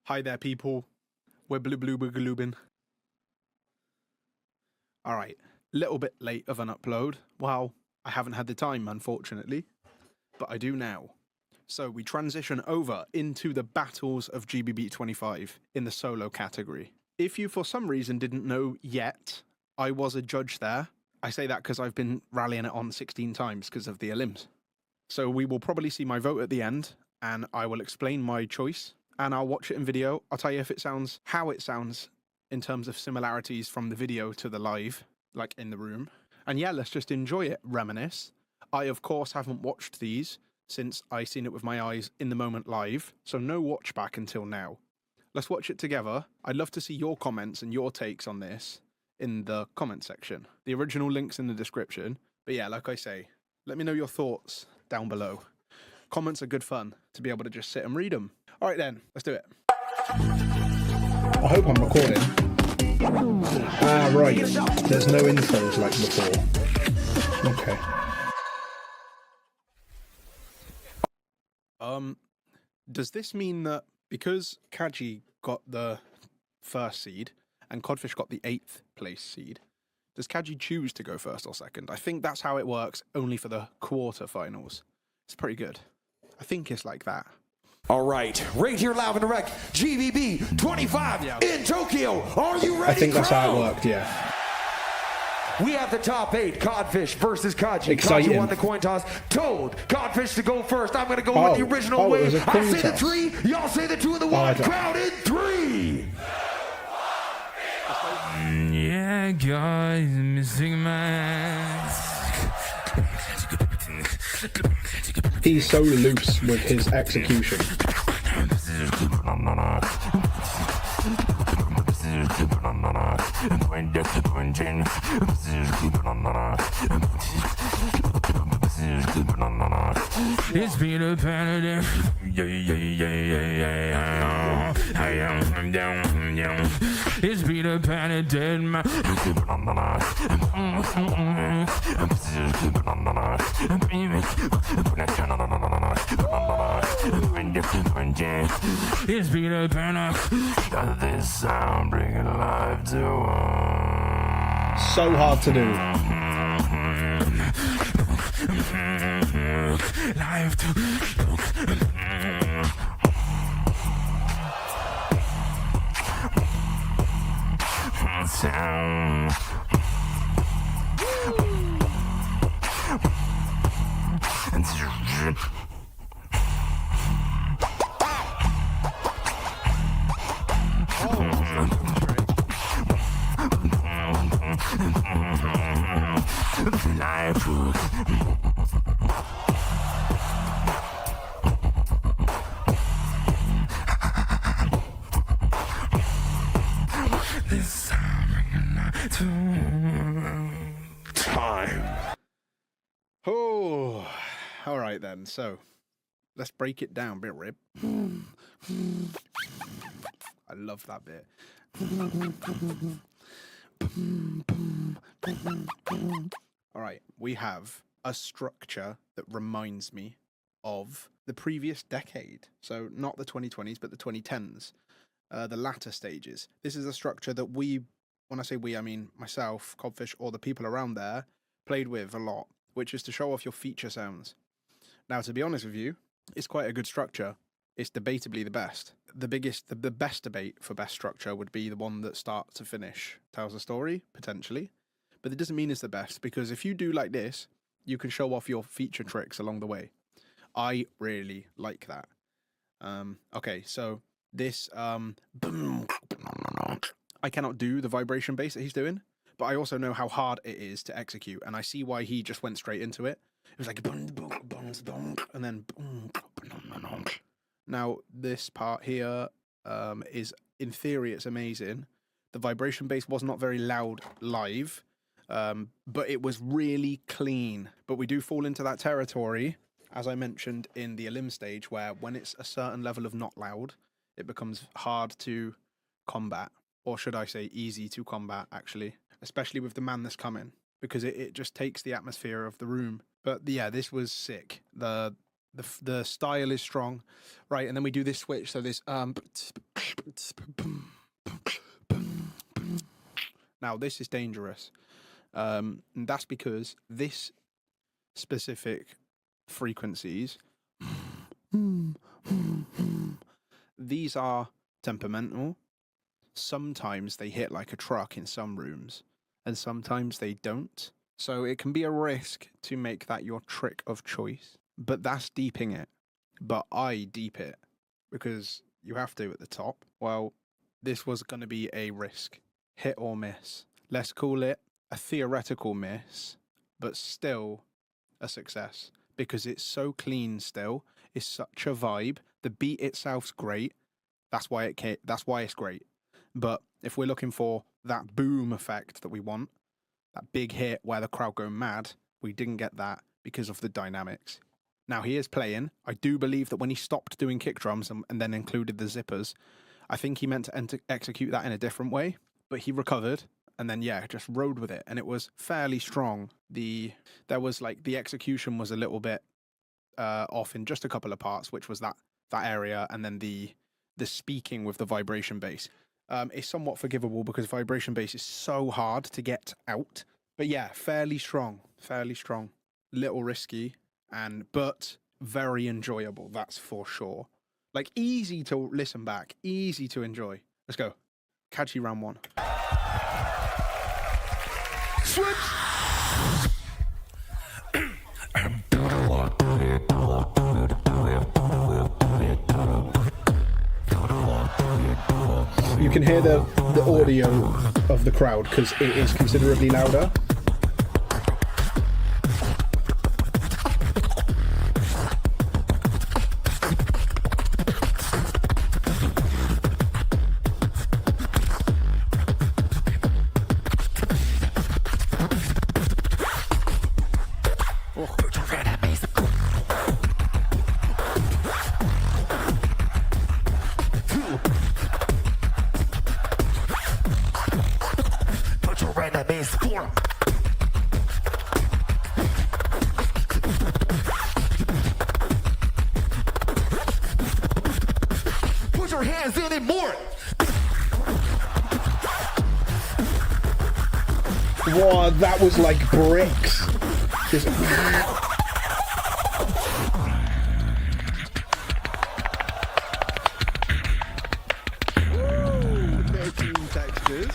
Hi there, people. We're blue. Alright, little bit late of an upload. Well, I haven't had the time, unfortunately, but I do now. So we transition over into the battles of GBB2025 in the solo category. If you for some reason didn't know yet, I was a judge there. I say that because I've been rallying it on 16 times because of the elims. So we will probably see my vote at the end, and I will explain my choice, and I'll watch it in video. I'll tell you if it sounds, how it sounds in terms of similarities from the video to the live, like in the room. And yeah, let's just enjoy it, reminisce. I, of course, haven't watched these since I seen it with my eyes in the moment live, so no watch back until now. Let's watch it together. I'd love to see your comments and your takes on this in the comment section. The original link's in the description. But yeah, like I say, let me know your thoughts down below. Comments are good fun to be able to just sit and read them. All right then, let's do it. I hope I'm recording. Ah, right. There's no intros like before. Okay. Does this mean that because KAJI got the first seed and Codfish got the 8th place seed, does KAJI choose to go first or second? I think that's how it works, only for the quarterfinals. It's pretty good. I think it's like that. All right, right here live and direct, GBB25 in Tokyo. Are you ready? I think that's how it worked, yeah. We have the top 8, Codfish versus KAJI. Exciting. KAJI won the coin toss, told Codfish to go first. I'm going to go with the original way. I say the 3, y'all say the 2 and the 1. Crowd in 3. Yeah, guys, missing mask. He's so loose with his execution. It's been a paladin. It's been a paladin. It's been a panic. Got this sound bringing life to So hard to do. Life to sound. Life. This time. Oh, all right then. So let's break it down, bit rib. I love that bit. All right, we have a structure that reminds me of the previous decade. So not the 2020s, but the 2010s, the latter stages. This is a structure that we, when I say we, I mean myself, Codfish, or the people around there, played with a lot, which is to show off your feature sounds. Now, to be honest with you, it's quite a good structure. It's debatably the best. The best debate for best structure would be the one that start to finish tells a story, potentially. But it doesn't mean it's the best, because if you do like this, you can show off your feature tricks along the way. I really like that. Okay, so this, I cannot do the vibration bass that he's doing, but I also know how hard it is to execute, and I see why he just went straight into it. It was like, and then, now this part here is, in theory, it's amazing. The vibration bass was not very loud live, but it was really clean. But we do fall into that territory, as I mentioned in the elim stage, where when it's a certain level of not loud, it becomes hard to combat, or should I say easy to combat, actually, especially with the man that's coming, because it just takes the atmosphere of the room. But yeah, this was sick. The style is strong, right? And then we do this switch, so this Now, this is dangerous. And that's because this specific frequencies, these are temperamental. Sometimes they hit like a truck in some rooms, and sometimes they don't. So it can be a risk to make that your trick of choice, but that's deeping it. But I deep it because you have to at the top. Well, this was going to be a risk, hit or miss. Let's call it a theoretical miss, but still a success because it's so clean still. It's such a vibe. The beat itself's great. That's why it's great. But if we're looking for that boom effect that we want, that big hit where the crowd go mad, we didn't get that because of the dynamics. Now he is playing. I do believe that when he stopped doing kick drums and then included the zippers, I think he meant to execute that in a different way, but he recovered and then, yeah, just rode with it. And it was fairly strong. The execution was a little bit off in just a couple of parts, which was that area. And then the speaking with the vibration bass is somewhat forgivable because vibration bass is so hard to get out. But yeah, fairly strong, little risky, but very enjoyable. That's for sure. Like easy to listen back, easy to enjoy. Let's go. KAJI round 1. Switch. You can hear the audio of the crowd because it is considerably louder. Put your hands in it more. Wow, that was like bricks. Just... making textures.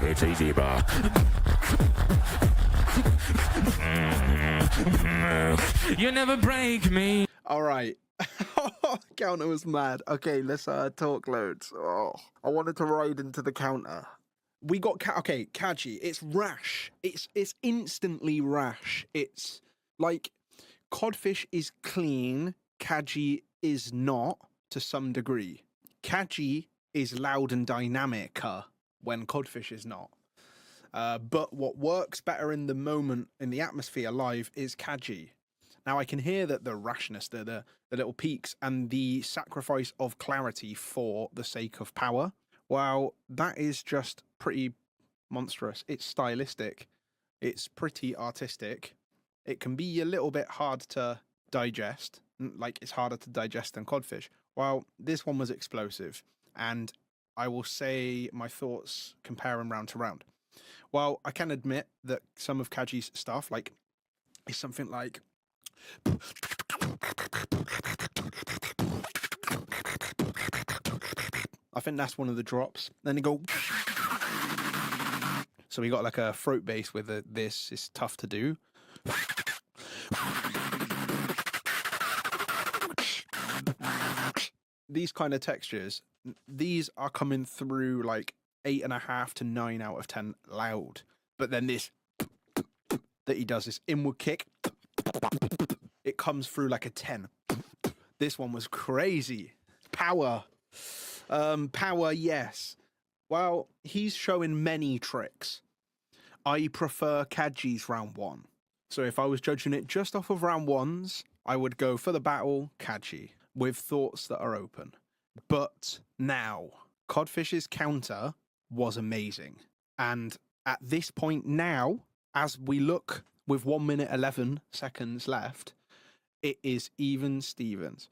It's easy, bro. You never break me. All right. Counter was mad. Okay, let's talk loads. Oh, I wanted to ride into the counter. We got KAJI. It's rash. It's instantly rash. It's like Codfish is clean. KAJI is not to some degree. KAJI is loud and dynamic when Codfish is not. But what works better in the moment, in the atmosphere live, is KAJI. Now I can hear that the rashness, the little peaks, and the sacrifice of clarity for the sake of power. Wow, that is just pretty monstrous. It's stylistic. It's pretty artistic. It can be a little bit hard to digest. Like, it's harder to digest than Codfish. Well, this one was explosive. And I will say my thoughts comparing round to round. Well, I can admit that some of KAJI's stuff, like, is something like... I think that's one of the drops. Then they go... So we got like a throat bass with this. It's tough to do. These kind of textures, these are coming through like 8.5 to 9 out of 10 loud. But then this that he does, this inward kick, it comes through like a 10. This one was crazy. Power. Power, yes. Well, he's showing many tricks. I prefer KAJI's round 1. So if I was judging it just off of round 1s, I would go for the battle KAJI with thoughts that are open. But now, Codfish's counter was amazing. And at this point now, as we look with 1 minute 11 seconds left, it is even Stevens.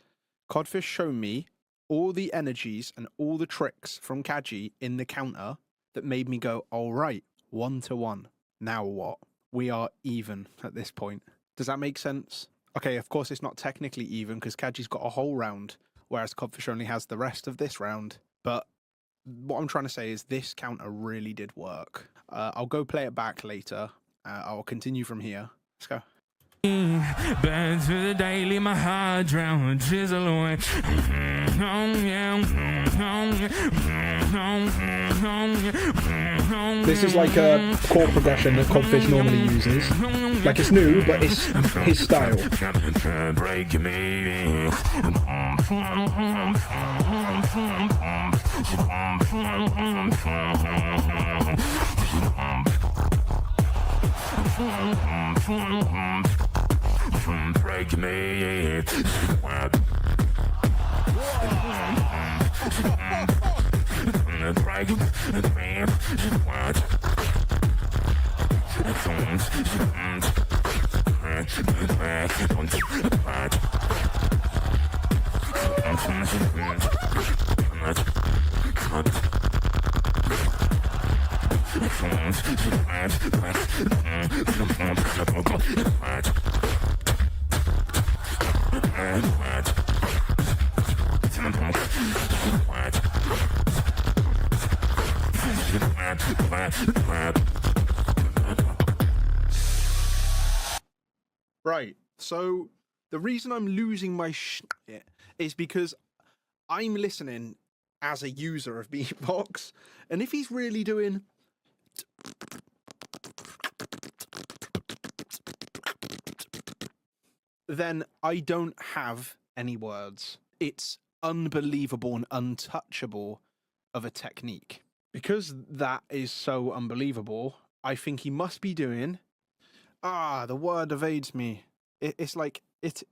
Codfish shown me all the energies and all the tricks from KAJI in the counter that made me go, all right, 1-1. Now what? We are even at this point. Does that make sense? Okay, of course it's not technically even because KAJI's got a whole round, whereas Codfish only has the rest of this round. But what I'm trying to say is this counter really did work. I'll go play it back later. I'll continue from here. Let's go. Back to the daily, my heart drowned, drizzle away. This is like a chord progression that Codfish normally uses. Like it's new, but it's his style. Break me. Break me. Right, so the reason I'm losing my shit is because I'm listening as a user of Beatbox, and if he's really doing then I don't have any words. It's unbelievable and untouchable of a technique. Because that is so unbelievable, I think he must be doing... the word evades me. It's like... It's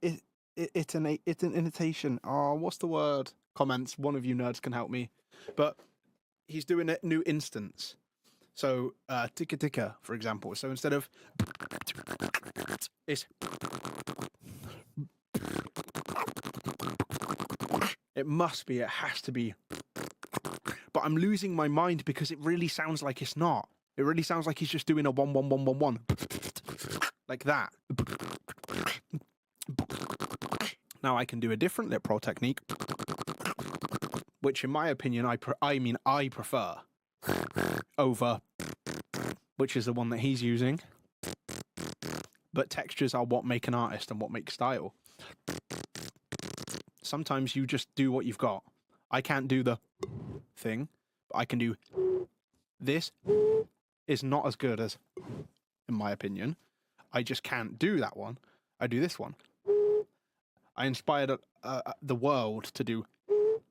an imitation. What's the word? Comments. One of you nerds can help me. But he's doing a new instance. So, ticka ticka, for example. So instead of... It's... It must be, it has to be. But I'm losing my mind because it really sounds like it's not. It really sounds like he's just doing a 1-1-1-1-1. Like that. Now I can do a different lip roll technique, which in my opinion, I prefer over, which is the one that he's using. But textures are what make an artist and what make style. Sometimes you just do what you've got. I can't do the thing, but I can do this. Is not as good as, in my opinion. I just can't do that one. I do this one. I inspired the world to do.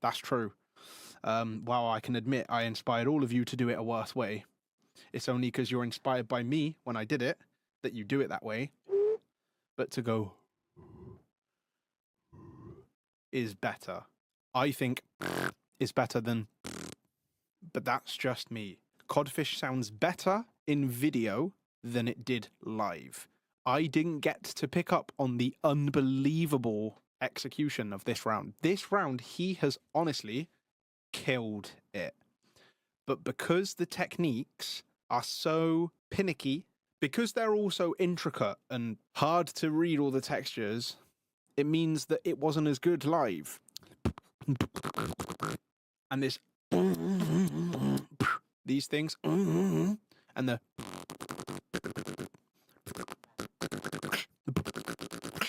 That's true. While I can admit I inspired all of you to do it a worse way. It's only because you're inspired by me when I did it that you do it that way. But to go is better. I think is better than, but that's just me. Codfish sounds better in video than it did live. I didn't get to pick up on the unbelievable execution of this round. This round, he has honestly killed it. But because the techniques are so pinicky, because they're also intricate and hard to read all the textures, it means that it wasn't as good live. And this... These things... And the...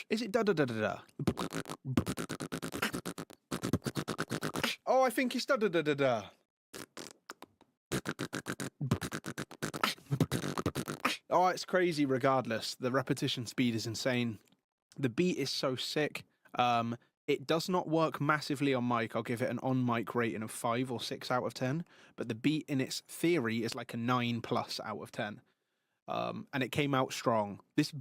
Is it da-da-da-da-da? Oh, I think it's da-da-da-da-da. Oh, it's crazy regardless. The repetition speed is insane. The beat is so sick. It does not work massively on mic. I'll give it an on mic rating of 5 or 6 out of 10. But the beat in its theory is like a 9+ out of 10. And it came out strong. This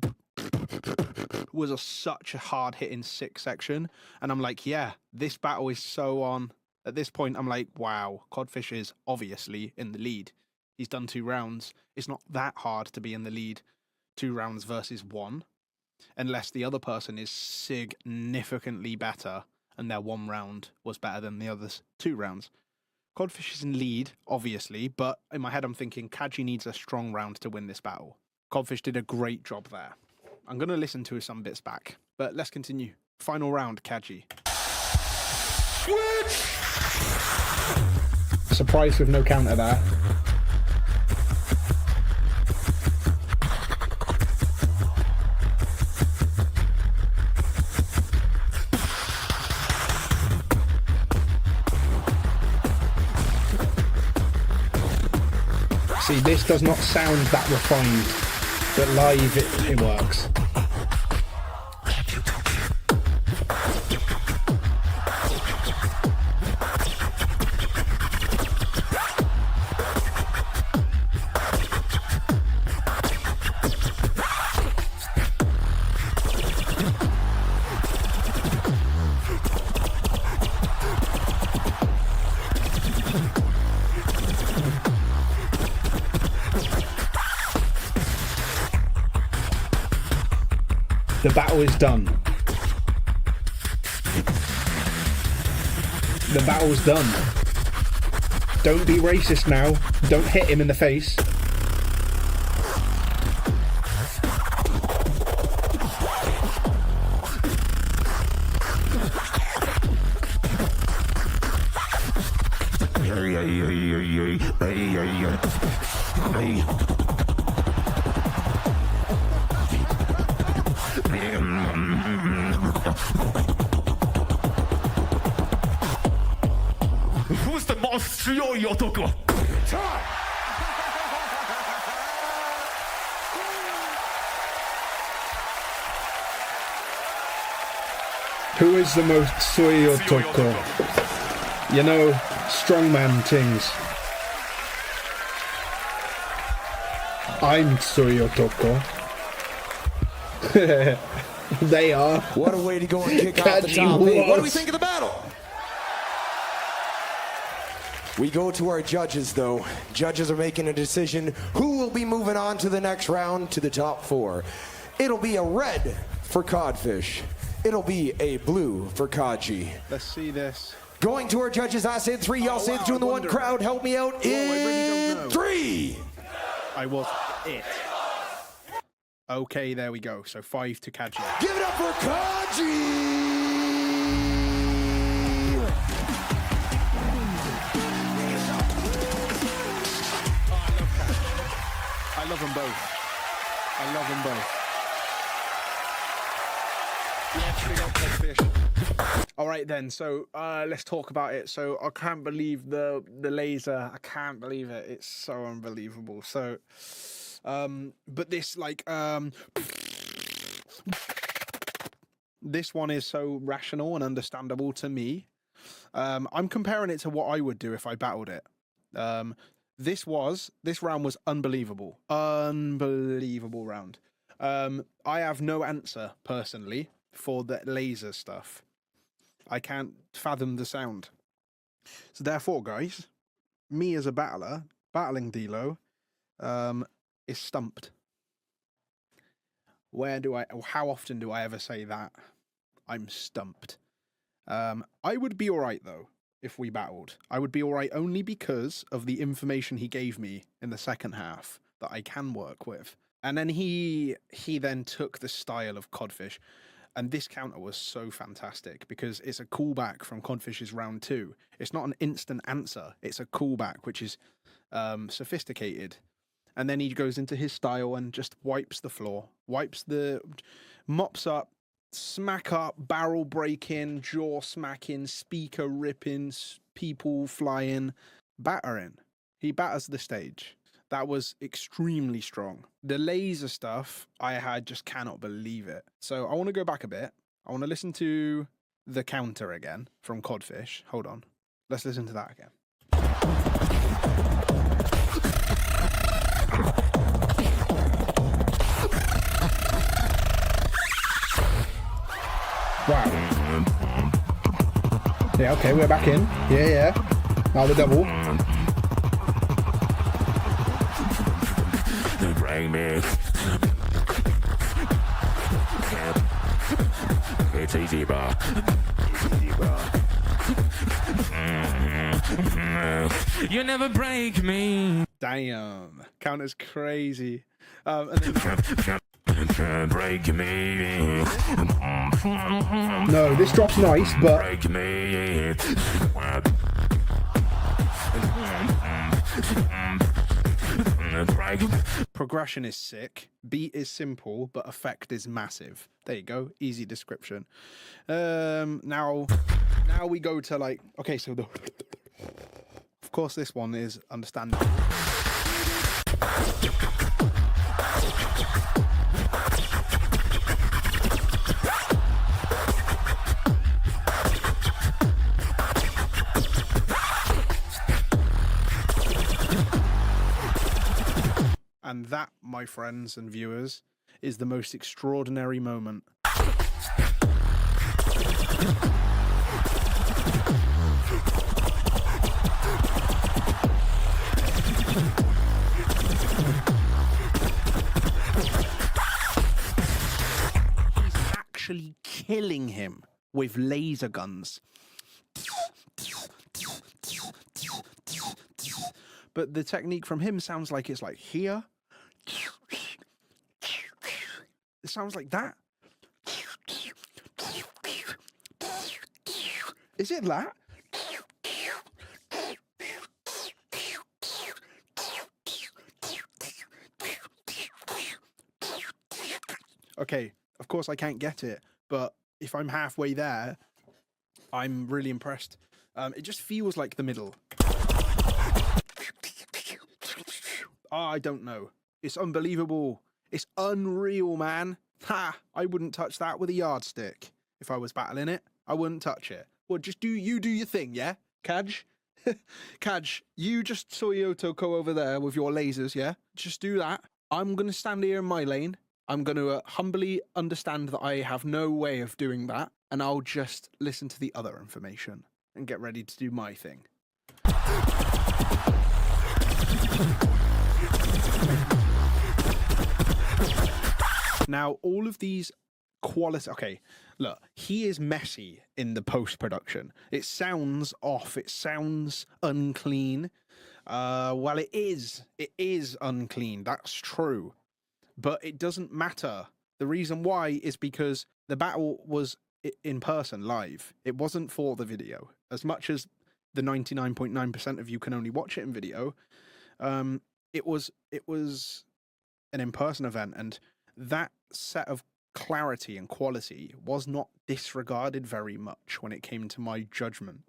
was such a hard hitting sick section. And I'm like, yeah, this battle is so on. At this point, I'm like, wow, Codfish is obviously in the lead. He's done 2 rounds. It's not that hard to be in the lead 2 rounds versus 1. Unless the other person is significantly better and their 1 round was better than the other's 2 rounds. Codfish is in lead, obviously, but in my head I'm thinking KAJI needs a strong round to win this battle. Codfish did a great job there. I'm going to listen to some bits back, but let's continue. Final round, KAJI. Surprised with no counter there. See, this does not sound that refined, but live it works. The battle is done. The battle's done. Don't be racist now. Don't hit him in the face. Who's the most 強い男? Who is the most Tsuyoyotoko? You know, strongman things. I'm Tsuyoyotoko. They are. What a way to go and kick off the top 8. What do we think of the battle? We go to our judges, though. Judges are making a decision who will be moving on to the next round to the top 4. It'll be a red for Codfish. It'll be a blue for KAJI. Let's see this. Going to our judges, I said 3, y'all said 2, and the 1 crowd. Help me out in 3. I was it. Okay, there we go. So 5 to KAJI. Give it up for KAJI! I love them both. I love them both. Yeah, big up Codfish. All right then, so let's talk about it. So I can't believe the laser. I can't believe it. It's so unbelievable. So, but this this one is so rational and understandable to me. I'm comparing it to what I would do if I battled it. This round was unbelievable. Unbelievable round. I have no answer personally for the laser stuff. I can't fathom the sound. So therefore, guys, me as a battler, battling D-low, is stumped. How often do I ever say that? I'm stumped. I would be alright though. If we battled, I would be alright only because of the information he gave me in the second half that I can work with. And then he then took the style of Codfish, and this counter was so fantastic because it's a callback from Codfish's round 2. It's not an instant answer, it's a callback, which is sophisticated. And then he goes into his style and just wipes the floor, mops up, smack up, barrel breaking, jaw smacking, speaker ripping, people flying, battering. He batters the stage. That was extremely strong. The laser stuff, I just cannot believe it. So I want to go back a bit. I want to listen to the counter again from Codfish. Hold on. Let's listen to that again. Wow. Yeah, okay, we're back in. Yeah. Now the double. Bring me. It's easy, bro. You never break me. Damn. Counter's crazy. And then Break me. No, this drop's nice, but Break me. progression is sick, beat is simple, but effect is massive. There you go, easy description. Now we go to like, okay, so of course this one is understandable. And that, my friends and viewers, is the most extraordinary moment. He's actually killing him with laser guns. But the technique from him sounds like it's like here. It sounds like that. Is it that? Okay, of course I can't get it, but if I'm halfway there, I'm really impressed. It just feels like the middle. I don't know. It's unbelievable. It's unreal, man. Ha! I wouldn't touch that with a yardstick. If I was battling it, I wouldn't touch it. Well, just do your thing, yeah? KAJI? KAJI, you just saw Yoto go over there with your lasers, yeah? Just do that. I'm going to stand here in my lane. I'm going to humbly understand that I have no way of doing that. And I'll just listen to the other information and get ready to do my thing. Now, all of these quality... Okay, look, he is messy in the post-production. It sounds off. It sounds unclean. Well, it is. It is unclean. That's true. But it doesn't matter. The reason why is because the battle was in person, live. It wasn't for the video. As much as the 99.9% of you can only watch it in video, it was an in-person event, and that set of clarity and quality was not disregarded very much when it came to my judgment,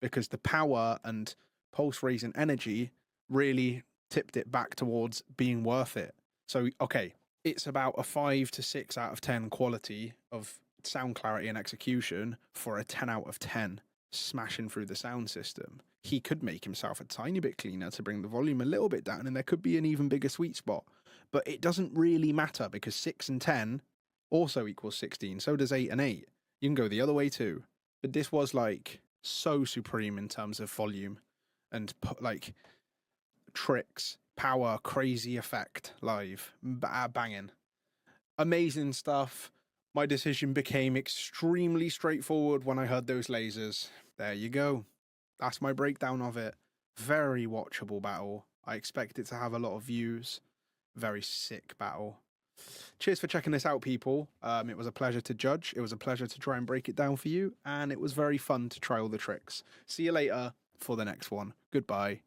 because the power and pulse raising energy really tipped it back towards being worth it. So, okay, it's about a 5 to 6 out of 10 quality of sound clarity and execution for a 10 out of 10 smashing through the sound system. He could make himself a tiny bit cleaner to bring the volume a little bit down, and there could be an even bigger sweet spot. But it doesn't really matter, because 6 and 10 also equals 16. So does 8 and 8. You can go the other way too. But this was like so supreme in terms of volume and like tricks, power, crazy effect live, banging. Amazing stuff. My decision became extremely straightforward when I heard those lasers. There you go. That's my breakdown of it. Very watchable battle. I expect it to have a lot of views. Very sick battle. Cheers for checking this out, people. It was a pleasure to judge. It was a pleasure to try and break it down for you. And it was very fun to try all the tricks. See you later for the next one. Goodbye.